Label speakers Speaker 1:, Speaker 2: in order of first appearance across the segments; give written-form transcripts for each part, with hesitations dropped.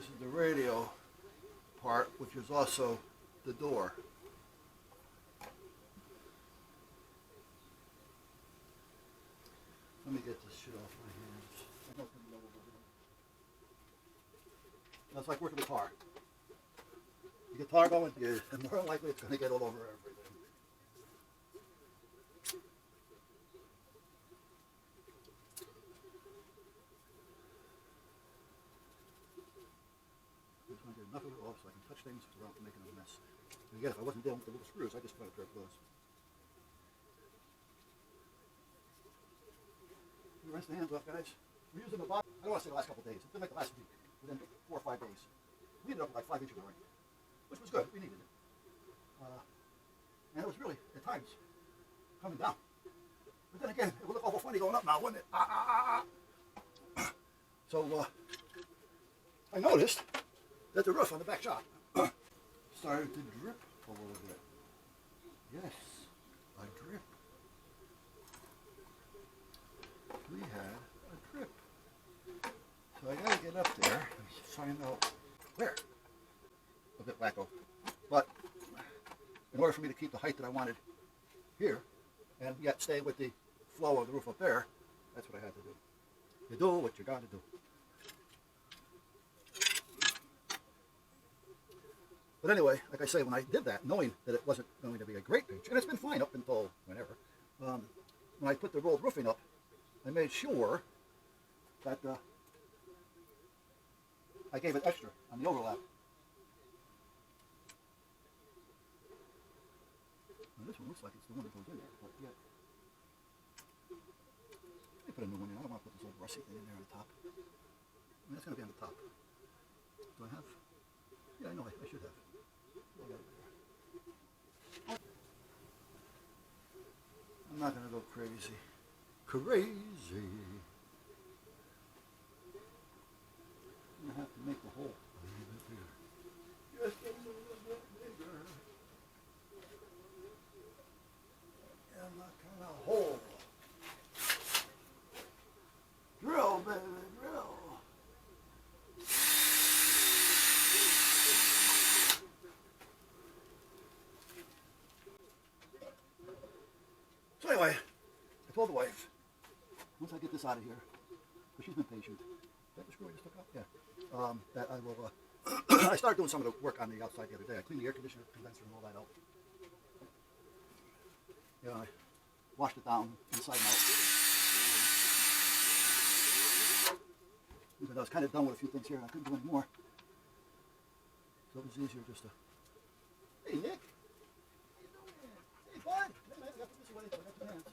Speaker 1: This is the radio part, which is also the door. Let me get this shit off my hands. I don't know what we're doing. That's like working with a car. You get tar going, and more likely it's going to get all over everything. I'm trying to get enough of it off so I can touch things without making a mess. And again, if I wasn't dealing with the little screws, I'd just put a pair of gloves. You rinse the hands off, guys. We're using the bottom. I don't want to say the last couple of days. It's been like the last week, within 4 or 5 days. We ended up with like 5 inches of rain, which was good. We needed it. And it was really, at times, coming down. But then again, it would look awful funny going up now, wouldn't it? So I noticed that the roof on the back shop started to drip a little bit. Yes, a drip. We had a drip. So I gotta get up there and find out where. A bit wacko. But in order for me to keep the height that I wanted here, and yet stay with the flow of the roof up there, that's what I had to do. You do what you gotta do. But anyway, like I say, when I did that, knowing that it wasn't going to be a great pitch, and it's been fine up until whenever, when I put the rolled roofing up, I made sure that I gave it extra on the overlap. Now this one looks like it's the one that goes in there, but yet. Let me put a new one in. I don't want to put this old rusty thing in there on the top. I mean, that's going to be on the top. Do I have? Yeah, I know I should have. I'm not going to go crazy. Crazy. I'm going to have to make the hole a little bit bigger. Just a little bit bigger. And that kind of hole. Drill, baby, drill. So anyway, I told the wife, once I get this out of here, because she's been patient. Is that the screw I just took out? Yeah. That I will, I started doing some of the work on the outside the other day. I cleaned the air conditioner, condenser, and all that out. You know, I washed it down inside and out. Because I was kind of done with a few things here and I couldn't do any more. So it was easier just to, hey Nick, how you doing? Hey bud, hey man, I got this away, I got two hands.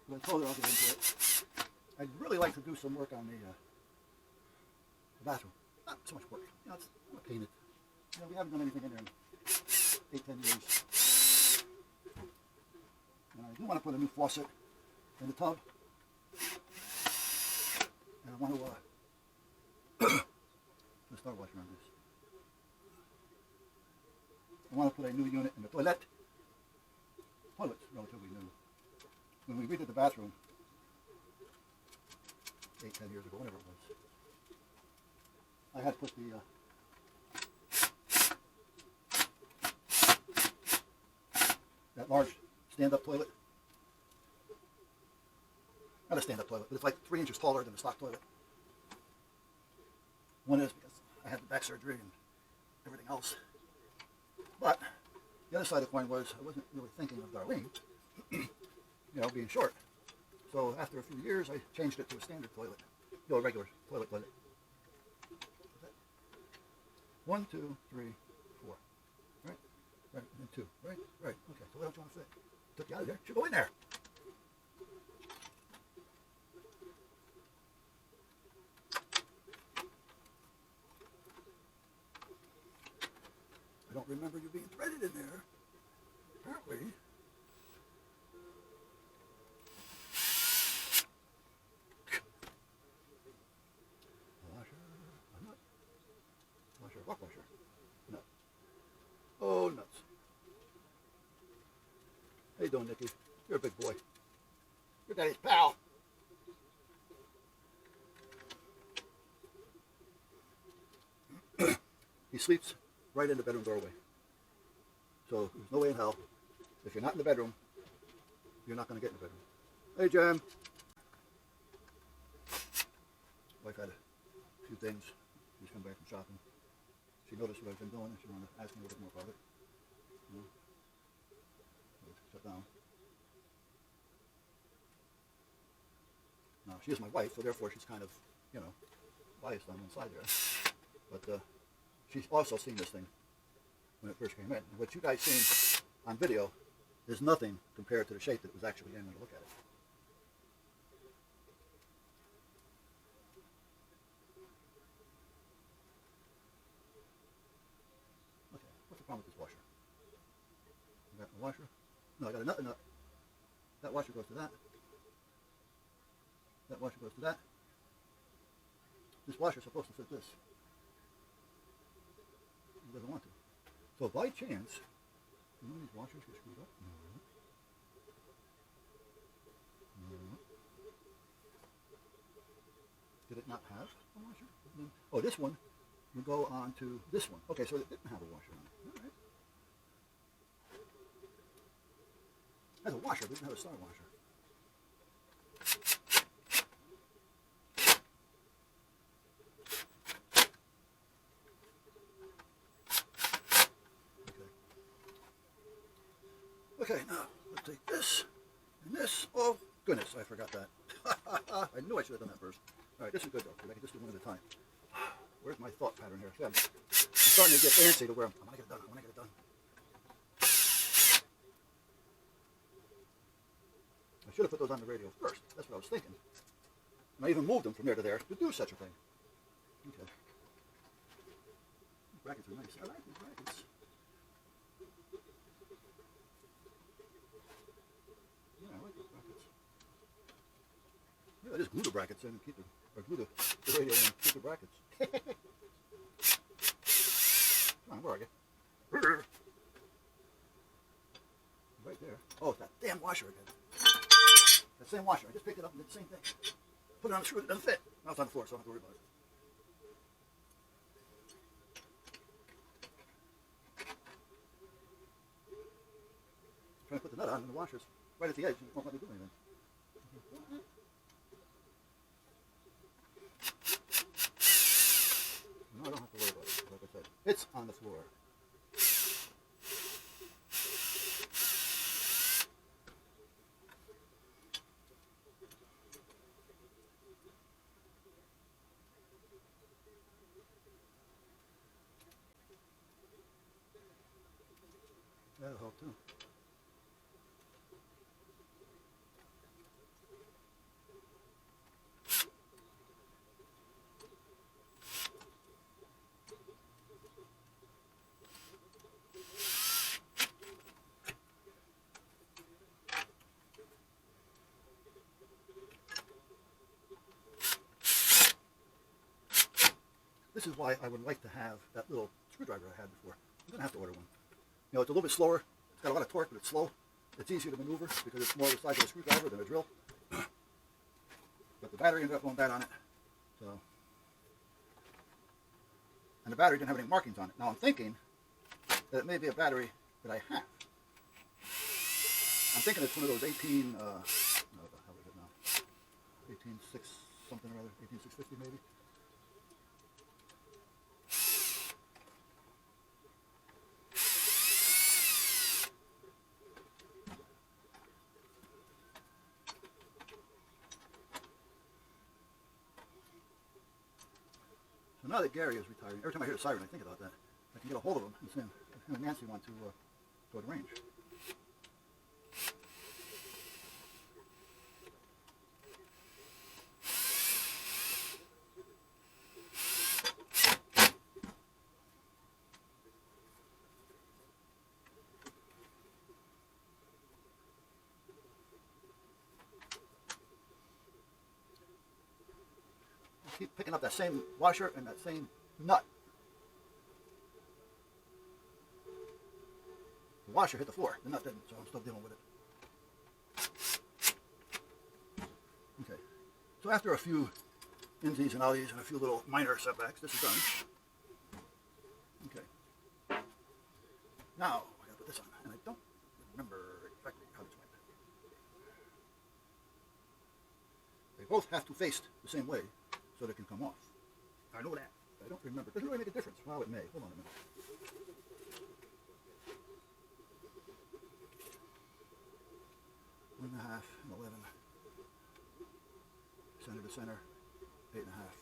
Speaker 1: But I told her I'll get into it. I'd really like to do some work on the bathroom. Not so much work. You know, I'm going to paint it. You know, we haven't done anything in there in 8-10 years. And I do want to put a new faucet in the tub. And I want to put a star washer on this. I want to put a new unit in the toilet. Toilet's relatively new. When we redid the bathroom 8-10 years ago, whatever it was, I had put the that large stand-up toilet. Not a stand-up toilet, but it's like 3 inches taller than the stock toilet. One is because I had the back surgery and everything else. But the other side of the coin was I wasn't really thinking of Darlene, you know, being short. So after a few years, I changed it to a standard toilet, you know, a regular toilet. 1, 2, 3, 4. Right? Right, and 2. Right? Right. Okay, so what else do you want to fit? Took you out of there. Should go in there. I don't remember you being threaded in there. Apparently. Rock washer. Nut. Oh, nuts. How you doing, Nicky? You're a big boy. You're daddy's pal. He sleeps right in the bedroom doorway. So there's no way in hell. If you're not in the bedroom, you're not going to get in the bedroom. Hey, Jen. Wife had a few things. She's come back from shopping. She noticed what I've been doing and she wanted to ask me a little bit more about it. You know? Shut down. Now, she is my wife, so therefore she's kind of, you know, biased on one side there. But she's also seen this thing when it first came in. And what you guys seen on video is nothing compared to the shape that was actually in when you look at it. Okay, what's the problem with this washer? You got the washer? No, I got a nut and nut. That washer goes to that. That washer goes to that. This washer is supposed to fit this. It doesn't want to. So by chance, you know these washers get screwed up? No. No. Did it not have a washer? No. Oh, this one will go on to this one. Okay, so it didn't have a washer on it. All right. It has a washer, but it doesn't have a star washer. Okay, now let's take this and this. Oh, goodness, I forgot that. I knew I should have done that first. All right, this is good though, because I can just do one at a time. Where's my thought pattern here? See, I'm starting to get antsy to where I want to get it done. I want to get it done. I should have put those on the radio first. That's what I was thinking. And I even moved them from there to there to do such a thing. Okay. These brackets are nice. I like these brackets. Yeah, I just glue the brackets in and keep it, or glue the radio in and keep the brackets. Come on, where are you? Right there. Oh, it's that damn washer again. That same washer. I just picked it up and did the same thing. Put it on the screw, it doesn't fit. Now it's on the floor, so I don't have to worry about it. I'm trying to put the nut on and the washer's right at the edge and it won't let me do anything. No, I don't have to worry about it. Like I said, it's on the floor. That'll help too. This is why I would like to have that little screwdriver I had before. I'm going to have to order one. You know, it's a little bit slower. It's got a lot of torque, but it's slow. It's easier to maneuver because it's more the size of a screwdriver than a drill. But the battery ended up going bad on it. So, and the battery didn't have any markings on it. Now I'm thinking that it may be a battery that I have. I'm thinking it's one of those 18, how is it now? 18.6 something or other, 18.650 maybe. So now that Gary is retiring, every time I hear the siren, I think about that. I can get a hold of him and say, him and Nancy want to go to the range. Keep picking up that same washer and that same nut. The washer hit the floor, the nut didn't, so I'm still dealing with it. So after a few insies and outies and a few little minor setbacks, this is done. Okay. Now, I gotta put this on, and I don't remember exactly how this went. They both have to face the same way so they can come off. I know that. I don't remember. It doesn't really make a difference. Well, it may. Hold on a minute. One and a half and 11. Center to center, 8 and a half.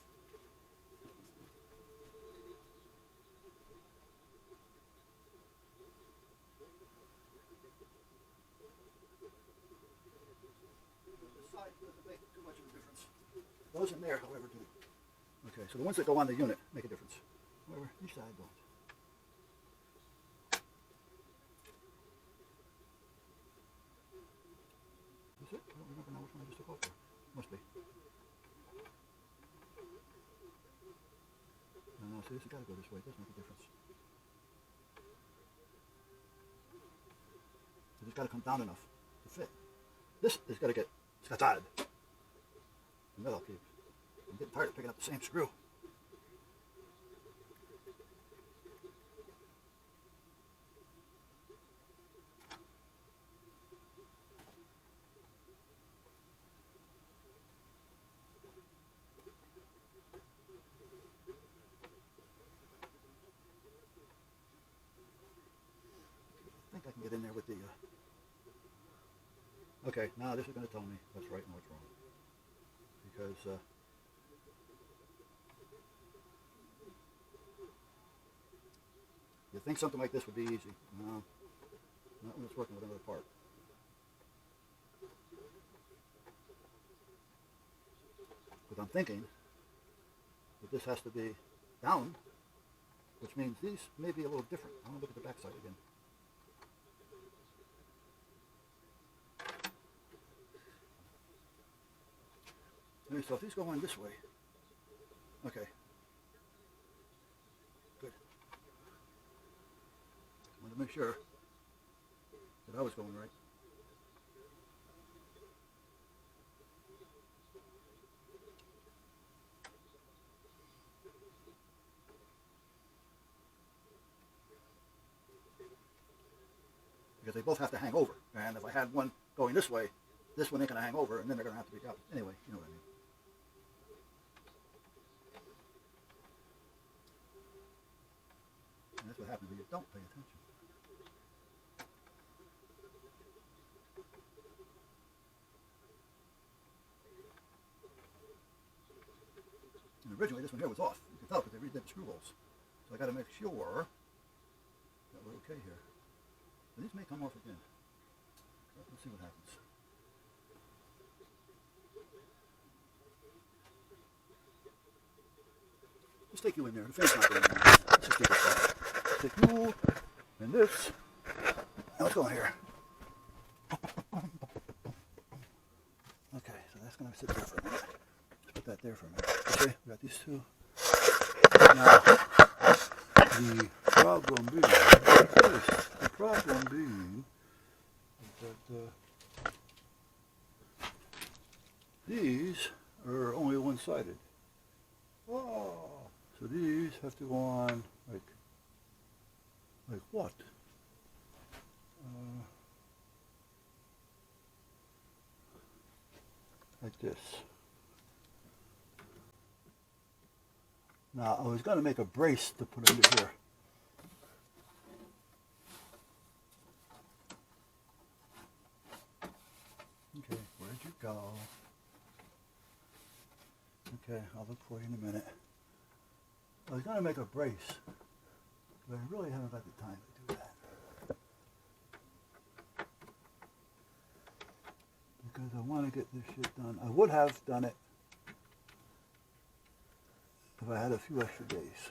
Speaker 1: This side doesn't make too much of a difference. Those in there, however, do. Okay, so the ones that go on the unit make a difference. However, each side don't. Is it? I don't remember now which one I just took off there. Must be. No, see, this has got to go this way. It does make a difference. It's got to come down enough to fit. This has got to get scattered. The metal keep. I'm getting tired of picking up the same screw. I think I can get in there with the... Okay, now this is going to tell me what's right and what's wrong. Because... you think something like this would be easy. No, not when it's working with another part. But I'm thinking that this has to be down, which means these may be a little different. I want to look at the back side again. Okay, so if these go on this way, okay. Good. I wanted to make sure that I was going right. Because they both have to hang over. And if I had one going this way, this one ain't going to hang over, and then they're going to have to be out. Anyway, you know what I mean. And that's what happens when you don't pay attention. And originally this one here was off. You can tell because they redid the screw holes. So I got to make sure that we're okay here. But these may come off again. Let's see what happens. Just take you in there. The fan's not going in there. Let's just take this out. Take you and this. Now let's go in here. Okay, so that's going to sit there for a minute. Let's put that there for a minute. Okay, we got these two. Now, the problem being that these are only one-sided. Oh, so these have to go on like what? Like this. Now, I was going to make a brace to put under here. Okay, where'd you go? Okay, I'll look for you in a minute. I was going to make a brace, but I really haven't got the time to do that. Because I want to get this shit done. I would have done it if I had a few extra days.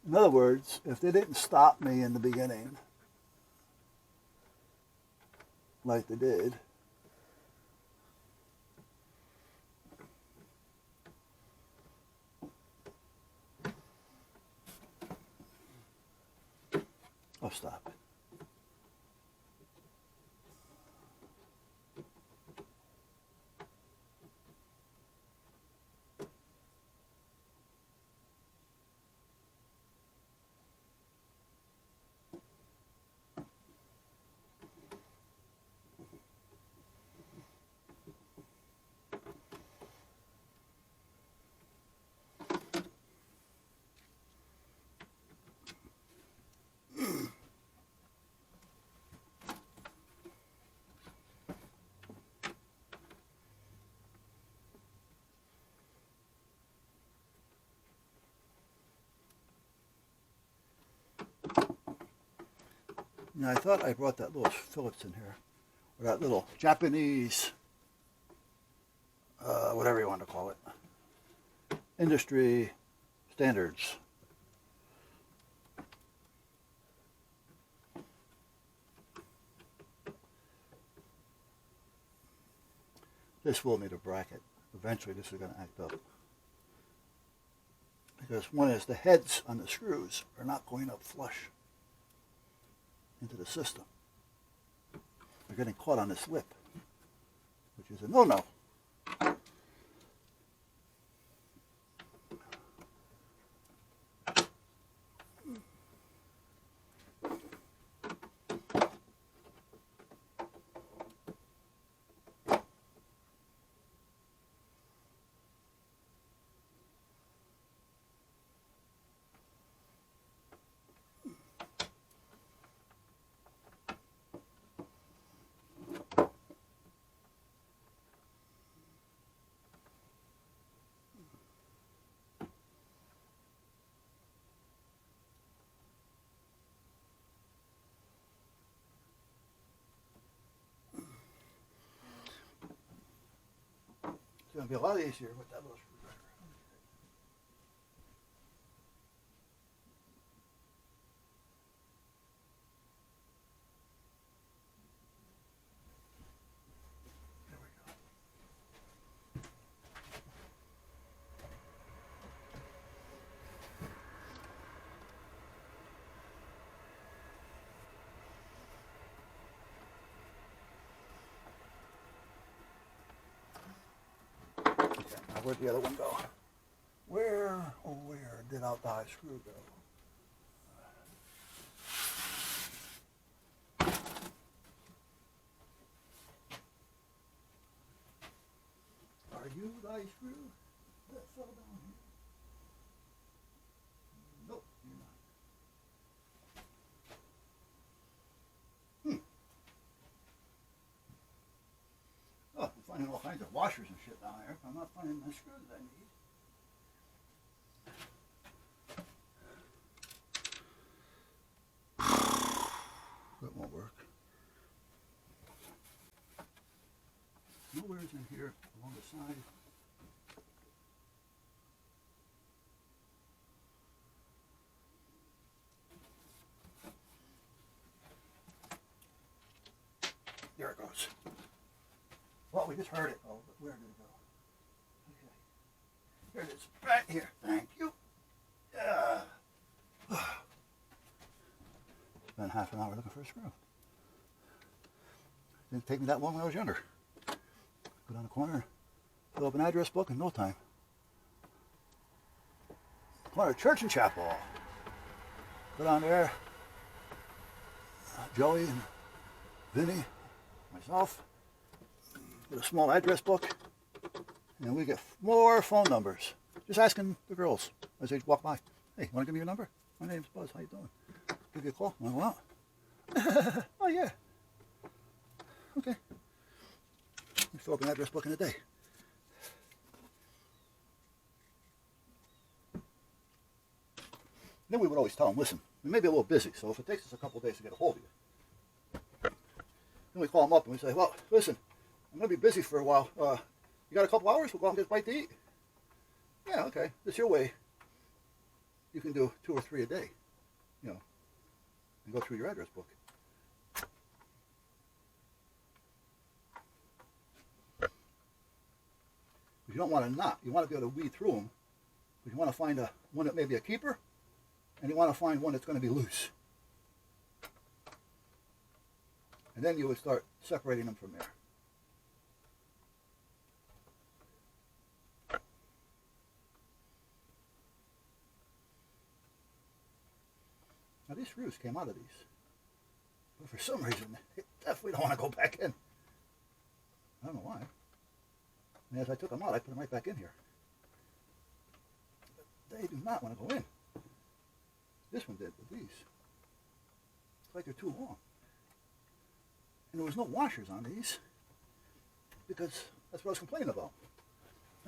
Speaker 1: In other words, if they didn't stop me in the beginning, like they did, I'll stop. Now I thought I brought that little Phillips in here, or that little Japanese, whatever you want to call it, industry standards. This will need a bracket. Eventually this is going to act up. Because one is the heads on the screws are not going up flush into the system. They're getting caught on this lip, which is a no-no. It's going to be a lot easier with that little screwdriver. There we go. Okay, now where'd the other one go? Where, oh where did our die screw go? Are you die screw that fell down here? Nope, you're not. Oh, I'm finding all kinds of washers and shit down there, but I'm not finding the screws I need. That won't work. Nowhere's in here along the side. There it goes. Well, we just heard it. Oh, but where did it go? Okay. Here it is. Right here. Thank you. Spent half an hour looking for a screw. Didn't take me that long when I was younger. Go down the corner, fill up an address book in no time. Corner Church and Chapel. Go down there. Joey and Vinny, myself, with a small address book, and we get more phone numbers. Just asking the girls as they walk by, hey, want to give me your number? My name's Buzz, how you doing? Give you a call. Well, wow. Oh, yeah. Okay. We fill up an address book in a day. Then we would always tell them, listen, we may be a little busy, so if it takes us a couple of days to get a hold of you. Then we call them up and we say, well, listen, I'm going to be busy for a while. You got a couple hours? We'll go out and get a bite to eat. Yeah, okay. This your way. You can do 2 or 3 a day, you know, and go through your address book. You don't want to not. You want to be able to weed through them. But you want to find one that may be a keeper, and you want to find one that's going to be loose. And then you would start separating them from there. Now these screws came out of these. But for some reason, they definitely don't want to go back in. I don't know why. And as I took them out, I put them right back in here. But they do not want to go in. This one did, but these. It's like they're too long. And there was no washers on these, because that's what I was complaining about.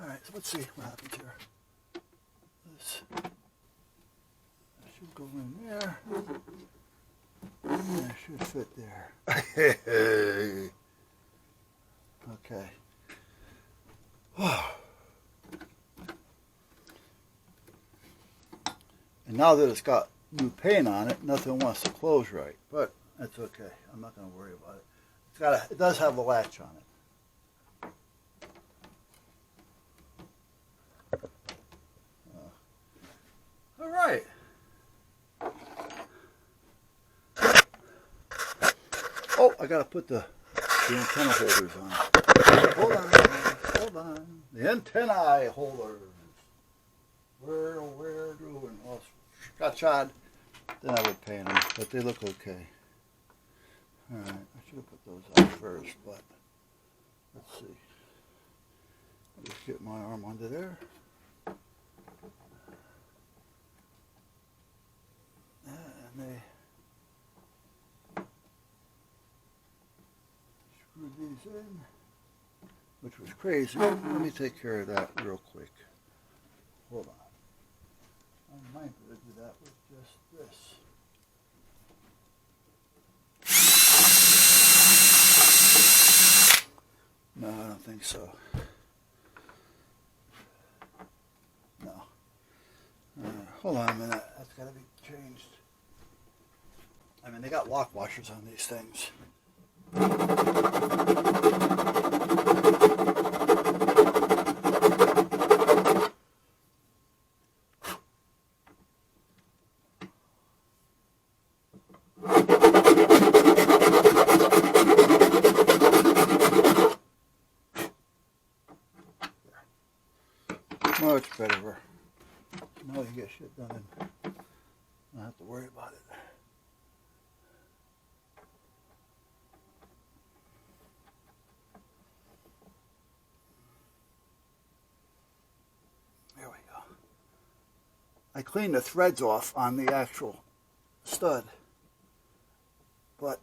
Speaker 1: All right, so let's see what happens here. This should go in there. That should fit there. Okay. And now that it's got new paint on it, nothing wants to close right, but that's okay. I'm not going to worry about it. It does have a latch on it. All right. Oh, I got to put the antenna holders on. Hold on. The antennae holders. Where doing? Well, scotch-on. Then I would paint them, but they look okay. All right, I should have put those on first, but let's see. I'll just get my arm under there. And they screwed these in, which was crazy. Let me take care of that real quick. Hold on. I might be able to do that with just this. No, I don't think so. No. Hold on a minute. That's got to be changed. I mean, they got lock washers on these things. Much better. Now you get shit done and I don't have to worry about it. There we go. I cleaned the threads off on the actual stud, but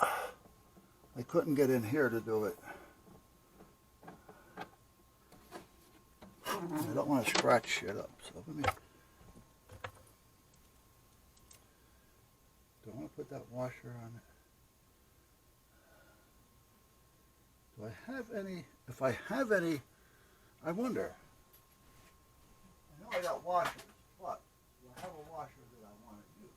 Speaker 1: I couldn't get in here to do it. I don't want to scratch shit up, so let me. Do I want to put that washer on it? Do I have any? If I have any, I wonder. I know I got washers, but do I have a washer that I want to use?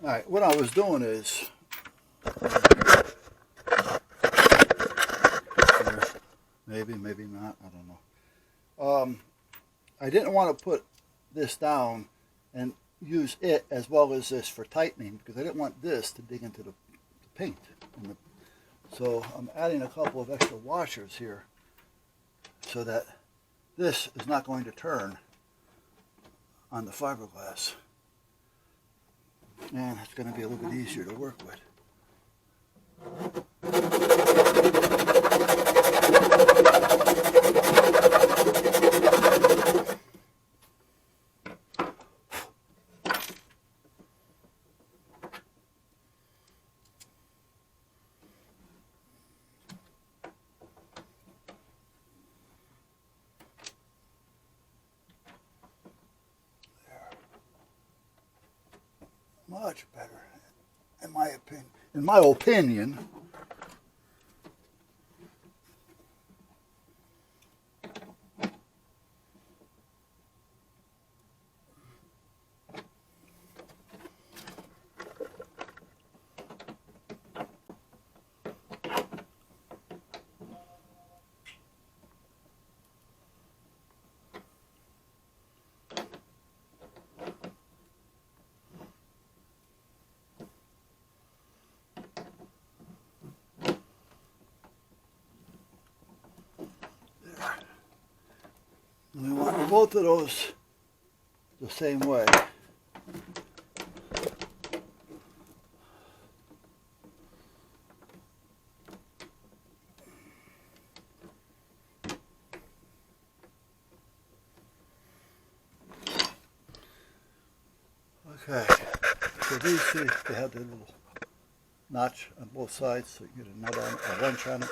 Speaker 1: All right, what I was doing is, maybe not, I don't know. I didn't want to put this down and use it as well as this for tightening because I didn't want this to dig into the paint. So I'm adding a couple of extra washers here so that this is not going to turn on the fiberglass. And it's going to be a little bit easier to work with. Much better, in my opinion. In my opinion. We want both of those the same way. Okay, so these, see, they have the little notch on both sides, so you get a nut on a wrench on it.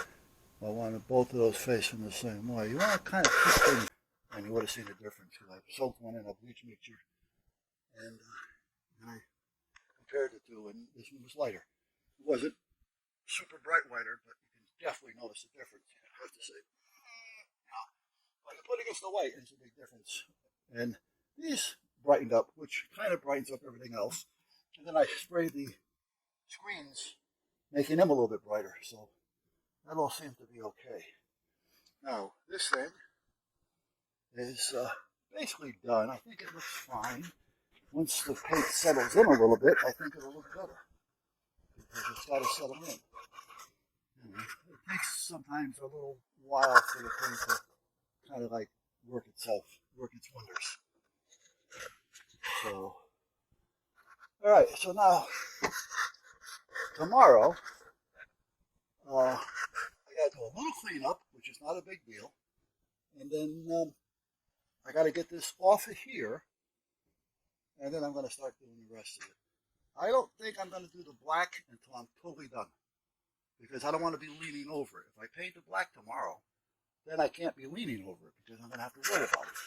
Speaker 1: I wanted both of those facing the same way. You want to kind of keep things, and you would have seen the difference. I soaked one in a bleach mixture, and I compared the two, and this one was lighter. It wasn't super bright whiter, but you can definitely notice the difference. I have to say, when you put it against the white, it's a big difference. And these brightened up, which kind of brightens up everything else. And then I sprayed the screens, making them a little bit brighter. So that all seems to be okay. Now, this thing is basically done. I think it looks fine. Once the paint settles in a little bit, I think it'll look better. Because it's got to settle in. It takes sometimes a little while for the paint to kind of like work its wonders. So, all right, so now, tomorrow, I got to do a little cleanup, which is not a big deal. And then I got to get this off of here, and then I'm going to start doing the rest of it. I don't think I'm going to do the black until I'm totally done, because I don't want to be leaning over it. If I paint the black tomorrow, then I can't be leaning over it, because I'm going to have to worry about it.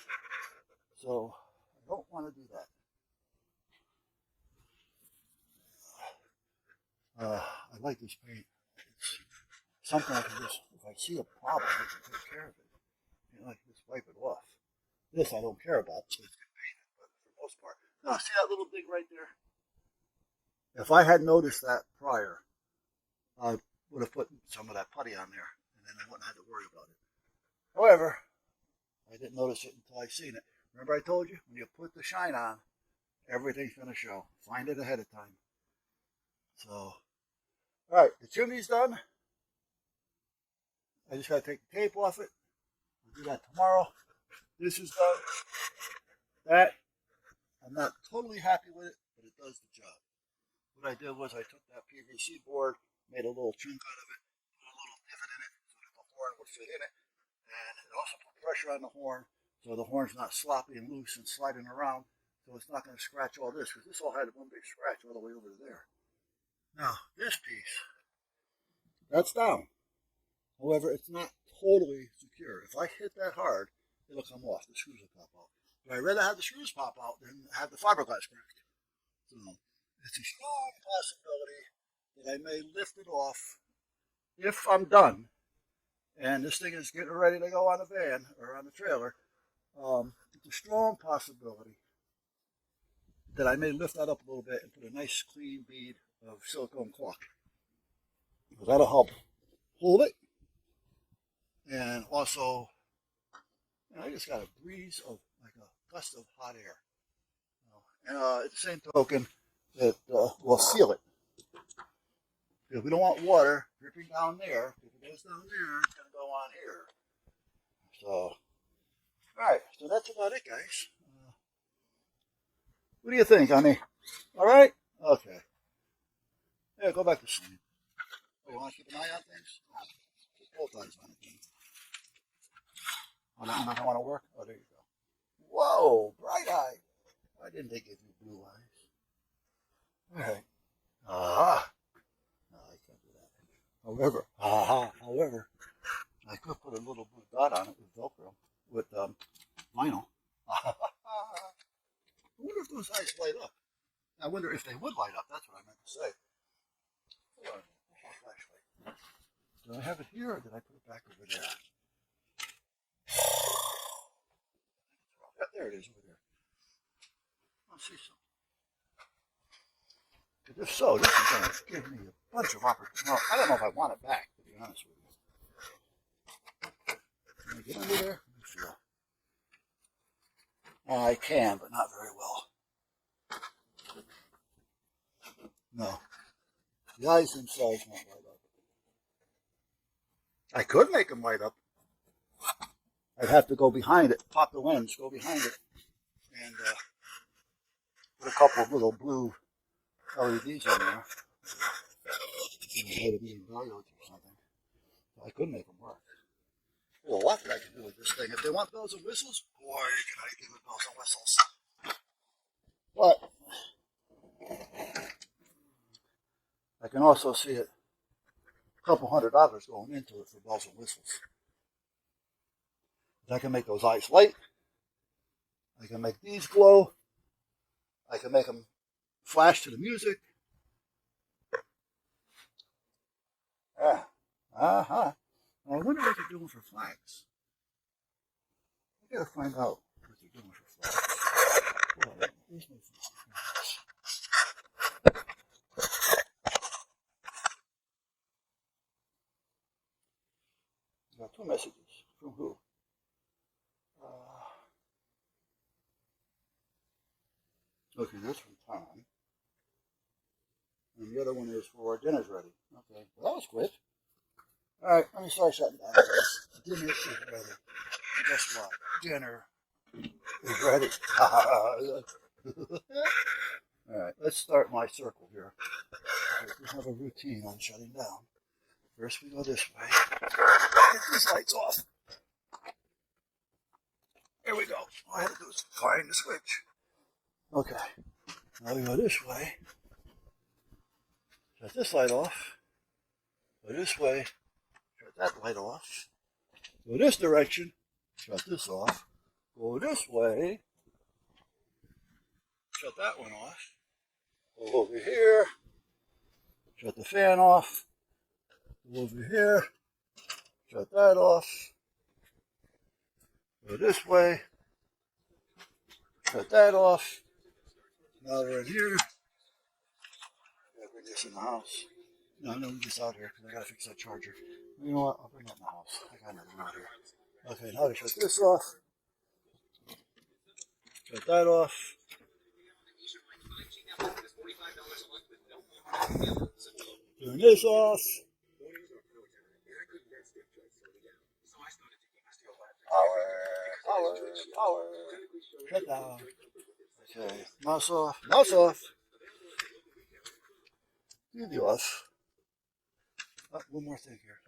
Speaker 1: So I don't want to do that. I like this paint. It's something I can just, if I see a problem, I can take care of it. You know, I can just wipe it off. This I don't care about, so it's good painted, but for the most part. Now, see that little dig right there? If I had noticed that prior, I would have put some of that putty on there, and then I wouldn't have to worry about it. However, I didn't notice it until I seen it. Remember I told you, when you put the shine on, everything's going to show. Find it ahead of time. So, all right, the chimney's done. I just got to take the tape off it. We'll do that tomorrow. This is done. That, I'm not totally happy with it, but it does the job. What I did was I took that PVC board, made a little chunk out of it, put a little divot in it so that the horn would fit in it, and it also put pressure on the horn so the horn's not sloppy and loose and sliding around, so it's not going to scratch all this, because this all had one big scratch all the way over to there. Now, this piece, that's down. However, it's not totally secure. If I hit that hard, it'll come off. The screws will pop out. But I'd rather have the screws pop out than have the fiberglass cracked. So, it's a strong possibility that I may lift it off if I'm done. And this thing is getting ready to go on the van or on the trailer. It's a strong possibility that I may lift that up a little bit and put a nice clean bead of silicone caulk. That'll help hold it. And also, I just got a breeze of like a gust of hot air. And at the same token, that will seal it. Because we don't want water dripping down there. If it goes down there, it's going to go on here. So, alright, so that's about it, guys. What do you think, honey? Alright? Okay. Yeah, go back to sleep. Oh, you want to keep an eye on things? Both eyes on it. Oh, that doesn't want to work? Oh, there you go. Whoa, bright eye. Why didn't they give you blue eyes? Alright. Aha. No, I can't do that. However, I could put a little blue dot on it with Velcro, with vinyl. I wonder if those eyes light up. I wonder if they would light up. That's what I meant to say. Hold on. Flashlight. Do I have it here, or did I put it back over there? There it is over there. I'll see some. Because if so, this is going to give me a bunch of opportunities. Well, I don't know if I want it back, to be honest with you. Can I get under there? Let me feel. I can, but not very well. No. The eyes themselves won't light up. I could make them light up. I'd have to go behind it, pop the lens, go behind it, and put a couple of little blue LEDs in there. Instead of being diodes or something. So I could make them work. Well, a lot that I can do with this thing. If they want bells and whistles, boy, can I give it bells and whistles. But I can also see it, a couple $100 going into it for bells and whistles. I can make those eyes light. I can make these glow. I can make them flash to the music. Yeah. Uh-huh. Now, I wonder what they're doing for flags. I gotta find out what they're doing for flags. Well, where's my flags? I got two messages. From who? Okay, that's from Tom. And the other one is for dinner's ready. Okay, well, that was quick. All right, let me start shutting down. Dinner is ready. And guess what? Dinner is ready. All right, let's start my circle here. We have a routine on shutting down. First, we go this way. Get these lights off. Here we go. All I have to do is find the switch. Okay, now we go this way. Shut this light off. Go this way. Shut that light off. Go this direction. Shut this off. Go this way. Shut that one off. Go over here. Shut the fan off. Go over here. Shut that off. Go this way. Shut that off. Now we're in here. Gotta bring this in the house. No, I'm gonna leave this out here because I gotta fix that charger. You know what? I'll bring that in the house. I got nothing out here. Okay, now we shut this off. Shut that off. Turn this off. Power. Shut down. Okay, mouse off. Mouse off. TV off. Oh, one more thing here.